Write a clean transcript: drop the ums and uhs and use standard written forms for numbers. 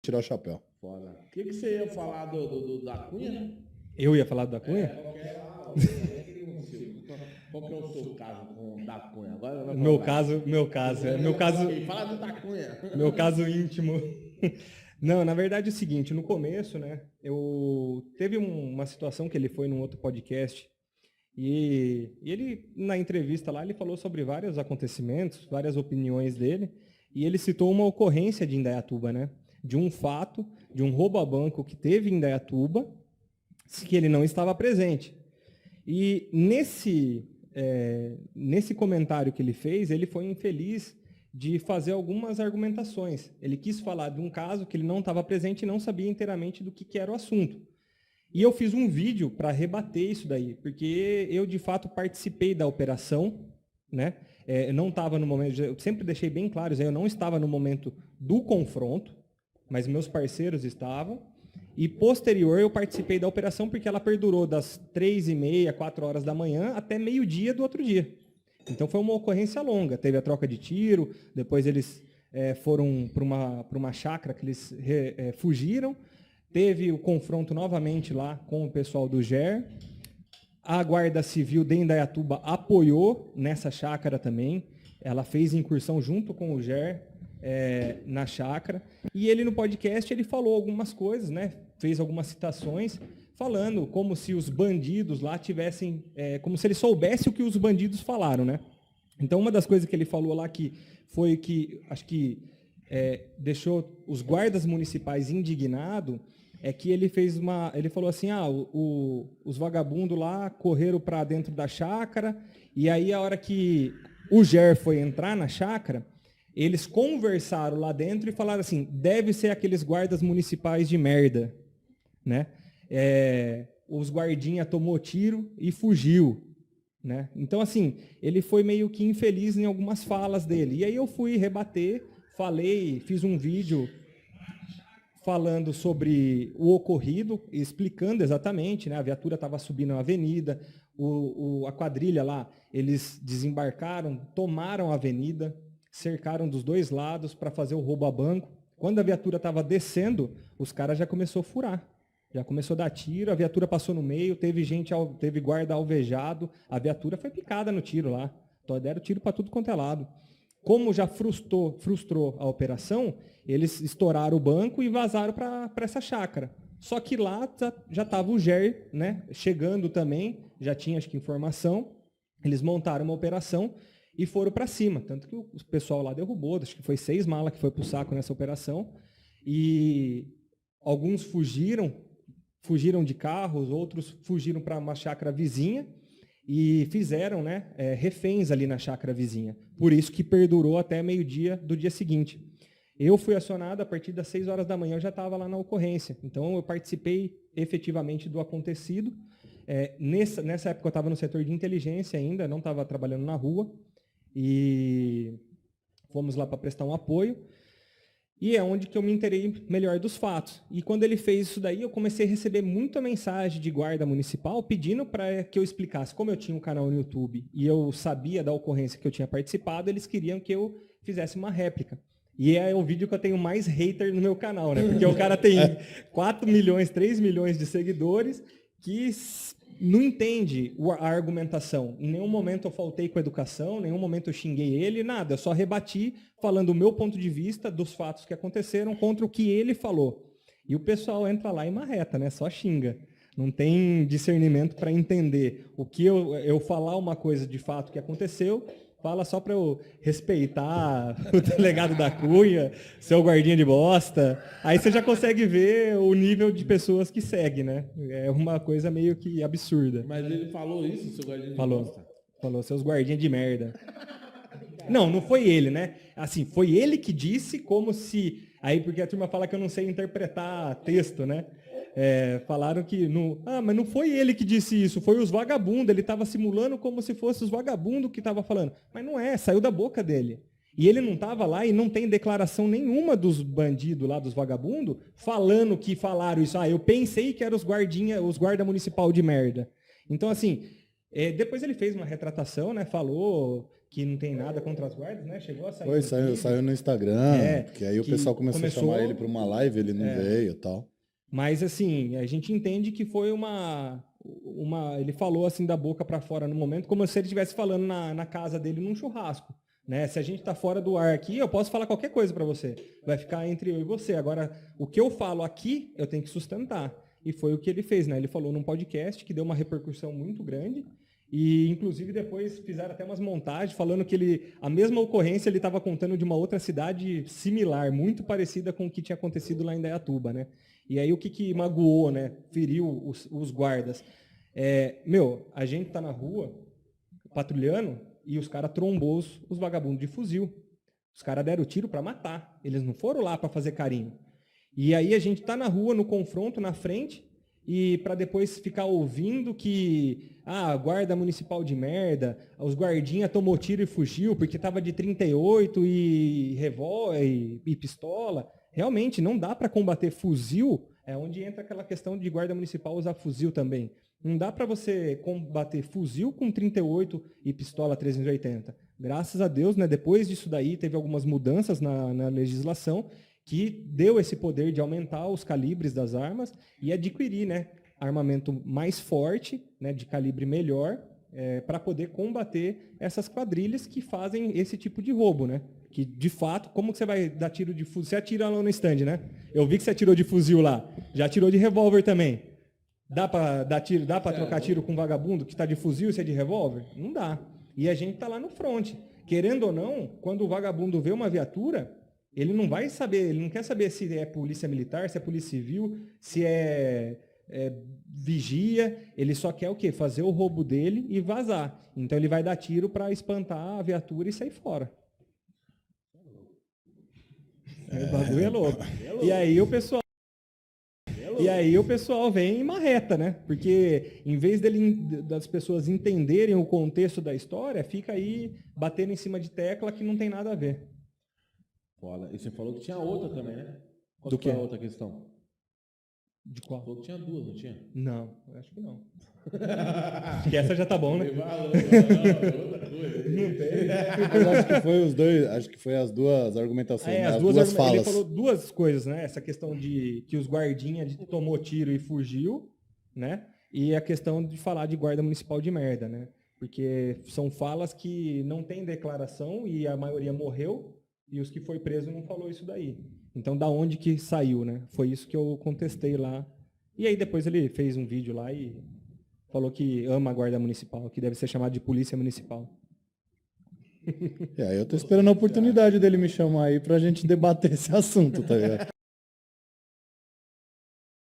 tirar o chapéu. Foda. O que você ia falar da Cunha? Eu ia falar da Cunha? Qual que é o seu caso com o da Cunha? Agora Meu caso Fala do da Cunha. meu caso íntimo. Não, na verdade é o seguinte, no começo, né, teve uma situação que ele foi num outro podcast e ele, na entrevista lá, ele falou sobre vários acontecimentos, várias opiniões dele, e ele citou uma ocorrência de Indaiatuba, né, de um fato, de um roubo a banco que teve em Indaiatuba, que ele não estava presente. E nesse comentário que ele fez, ele foi infeliz de fazer algumas argumentações. Ele quis falar de um caso que ele não estava presente e não sabia inteiramente do que era o assunto. E eu fiz um vídeo para rebater isso daí, porque eu, de fato, participei da operação, né? Eu não estava no momento, eu sempre deixei bem claro, eu não estava no momento do confronto, mas meus parceiros estavam. E, posterior, eu participei da operação porque ela perdurou das 3h30, 4 horas da manhã até meio-dia do outro dia. Então, foi uma ocorrência longa. Teve a troca de tiro, depois eles foram para uma chácara que eles fugiram. Teve o confronto novamente lá com o pessoal do GER. A Guarda Civil de Indaiatuba apoiou nessa chácara também. Ela fez incursão junto com o GER na chácara. E ele, no podcast, ele falou algumas coisas, né? Fez algumas citações, falando como se os bandidos lá tivessem, como se ele soubesse o que os bandidos falaram, né? Então, uma das coisas que ele falou lá que foi que, acho que deixou os guardas municipais indignados, é que ele falou assim, os vagabundos lá correram para dentro da chácara, e aí a hora que o GER foi entrar na chácara, eles conversaram lá dentro e falaram assim, deve ser aqueles guardas municipais de merda, né? Os guardinha tomou tiro e fugiu, né? Então, assim, ele foi meio que infeliz em algumas falas dele. E aí eu fui rebater, fiz um vídeo falando sobre o ocorrido, explicando exatamente, né? A viatura estava subindo na avenida, a quadrilha lá, eles desembarcaram, tomaram a avenida, cercaram dos dois lados para fazer o roubo a banco. Quando a viatura estava descendo, os caras já começaram a furar. Já começou a dar tiro, a viatura passou no meio, teve guarda alvejado, a viatura foi picada no tiro lá. Então, deram tiro para tudo quanto é lado. Como já frustrou a operação, eles estouraram o banco e vazaram para essa chácara. Só que lá já estava o GER, né, chegando também, já tinha, acho que, informação. Eles montaram uma operação e foram para cima. Tanto que o pessoal lá derrubou, acho que foi 6 malas que foi para o saco nessa operação. E alguns fugiram de carros, outros fugiram para uma chácara vizinha e fizeram, né, reféns ali na chácara vizinha. Por isso que perdurou até meio-dia do dia seguinte. Eu fui acionado a partir das 6 horas da manhã, eu já estava lá na ocorrência. Então, eu participei efetivamente do acontecido. Nessa época, eu estava no setor de inteligência ainda, não estava trabalhando na rua. E fomos lá para prestar um apoio. E é onde que eu me inteirei melhor dos fatos. E quando ele fez isso daí, eu comecei a receber muita mensagem de guarda municipal pedindo para que eu explicasse. Como eu tinha um canal no YouTube e eu sabia da ocorrência que eu tinha participado, eles queriam que eu fizesse uma réplica. E é o vídeo que eu tenho mais hater no meu canal, né? Porque o cara tem 4 milhões, 3 milhões de seguidores que não entende a argumentação. Em nenhum momento eu faltei com a educação, em nenhum momento eu xinguei ele, nada. Eu só rebati falando o meu ponto de vista dos fatos que aconteceram contra o que ele falou. E o pessoal entra lá e marreta, né? Só xinga. Não tem discernimento para entender o que eu falar uma coisa de fato que aconteceu, fala só para eu respeitar o delegado da Cunha, seu guardinha de bosta. Aí você já consegue ver o nível de pessoas que segue, né? É uma coisa meio que absurda. Mas ele falou isso, seu guardinha de bosta? Falou, seus guardinhas de merda. Não foi ele, né? Assim, foi ele que disse como se... Aí, porque a turma fala que eu não sei interpretar texto, né? Falaram que... mas não foi ele que disse isso, foi os vagabundos. Ele estava simulando como se fosse os vagabundos que estavam falando. Mas não saiu da boca dele. E ele não estava lá e não tem declaração nenhuma dos bandidos lá, dos vagabundos, falando que falaram isso. Eu pensei que eram os guarda municipal de merda. Então, assim, depois ele fez uma retratação, né? Falou que não tem nada contra as guardas, né? Chegou a sair. Foi, saiu no Instagram, que aí o que pessoal começou a chamar ele para uma live, ele não veio e tal. Mas, assim, a gente entende que foi ele falou, assim, da boca para fora no momento, como se ele estivesse falando na casa dele num churrasco. Né? Se a gente está fora do ar aqui, eu posso falar qualquer coisa para você. Vai ficar entre eu e você. Agora, o que eu falo aqui, eu tenho que sustentar. E foi o que ele fez, né? Ele falou num podcast que deu uma repercussão muito grande. E, inclusive, depois fizeram até umas montagens falando que a mesma ocorrência ele estava contando de uma outra cidade similar, muito parecida com o que tinha acontecido lá em Indaiatuba, né? E aí o que magoou, né? Feriu os guardas. A gente tá na rua patrulhando e os caras trombou os vagabundos de fuzil. Os caras deram tiro para matar. Eles não foram lá para fazer carinho. E aí a gente tá na rua, no confronto, na frente, e para depois ficar ouvindo que guarda municipal de merda, os guardinha tomou tiro e fugiu porque tava de 38 e revólver e pistola. Realmente não dá para combater fuzil, é onde entra aquela questão de guarda municipal usar fuzil também. Não dá para você combater fuzil com 38 e pistola 380. Graças a Deus, né, depois disso daí, teve algumas mudanças na legislação que deu esse poder de aumentar os calibres das armas e adquirir, né, armamento mais forte, né, de calibre melhor, para poder combater essas quadrilhas que fazem esse tipo de roubo, né? Que, de fato, como que você vai dar tiro de fuzil? Você atira lá no stand, né? Eu vi que você atirou de fuzil lá. Já atirou de revólver também. Dá para dar tiro, dá para trocar tiro com um vagabundo que está de fuzil e você é de revólver? Não dá. E a gente está lá no front. Querendo ou não, quando o vagabundo vê uma viatura, ele não vai saber, ele não quer saber se é polícia militar, se é polícia civil, se é vigia, ele só quer o quê? Fazer o roubo dele e vazar. Então ele vai dar tiro para espantar a viatura e sair fora. O bagulho é louco. E aí o pessoal vem e marreta, né? Porque em vez das pessoas entenderem o contexto da história, fica aí batendo em cima de tecla que não tem nada a ver. Foda. E você falou que tinha outra também, né? Qual Do foi a quê? outra questão? De qual? Falou que tinha duas, não tinha? Não, eu acho que não. Acho que essa já tá bom, né? Outra coisa. Não tem. Mas acho que foi os dois, acho que foi as duas argumentações, né? As duas falas. Ele falou duas coisas, né? Essa questão de que os guardinhas tomou tiro e fugiu, né? E a questão de falar de guarda municipal de merda, né? Porque são falas que não tem declaração e a maioria morreu e os que foi preso não falou isso daí. Então, da onde que saiu, né? Foi isso que eu contestei lá. E aí depois ele fez um vídeo lá e falou que ama a guarda municipal, que deve ser chamado de polícia municipal. Eu tô esperando a oportunidade dele me chamar aí pra gente debater esse assunto, tá ligado?